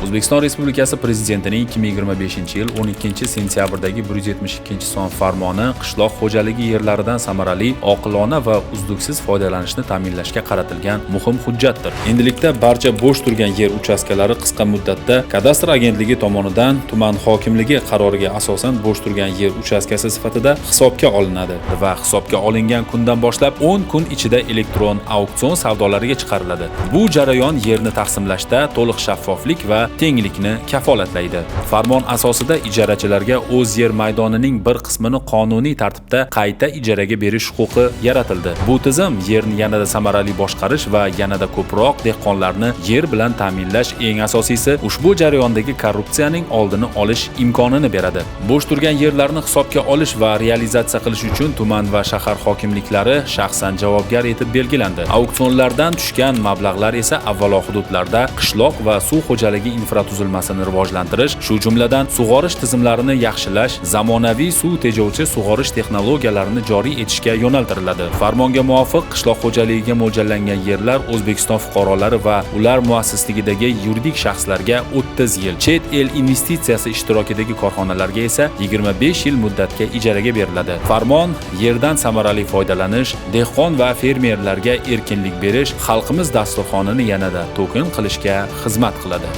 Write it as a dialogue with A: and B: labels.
A: O'zbekiston Respublikasi Prezidentining 2025-yil 12-sentyabrdagi 172-son farmoni qishloq xo'jaligi yerlaridan samarali, oqilona va uzluksiz foydalanishni ta'minlashga qaratilgan muhim hujjatdir. Endilikda barcha bo'sh turgan yer uchastkalari qisqa muddatda kadastr agentligi tomonidan tuman hokimligi qaroriga asosan bo'sh turgan yer uchastkasi sifatida hisobga olinadi va hisobga olingan kundan boshlab 10 kun ichida elektron auksion savdolariga chiqariladi. Bu jarayon yerni taqsimlashda to'liq shaffoflik va tenglikni kafolatlaydi. Farmon asosida ijarachilarga o'z yer maydonining bir qismini qonuniy tartibda qayta ijaraga berish huquqi yaratildi. Bu tizim yerni yanada samarali boshqarish va yanada ko'proq dehqonlarni yer bilan ta'minlash, eng asosiysi ushbu jarayondagi korrupsiyaning oldini olish imkonini beradi. Bo'sh turgan yerlarni hisobga olish va realizatsiya qilish uchun tuman va shahar hokimliklari shaxsan javobgar etib belgilandi. Auksionlardan tushgan mablag'lar esa avvalo hududlarda qishloq va suv xo'jaligi infratuzilmasini rivojlantirish, shu jumladan sug'orish tizimlarini yaxshilash, zamonaviy suv tejovchi sug'orish texnologiyalarini joriy etishga yo'naltiriladi. Farmonga muvofiq qishloq xo'jaligiga mo'ljallangan yerlar O'zbekiston fuqarolari va ular muassisligidagi yuridik shaxslarga 30 yil, chet el investitsiyasi ishtirokidagi korxonalarga esa 25 yil muddatga ijaraga beriladi. Farmon yerdan samarali foydalanish, dehqon va fermerlarga erkinlik berish, xalqimiz dasturxonini yanada to'kin qilishga xizmat qiladi.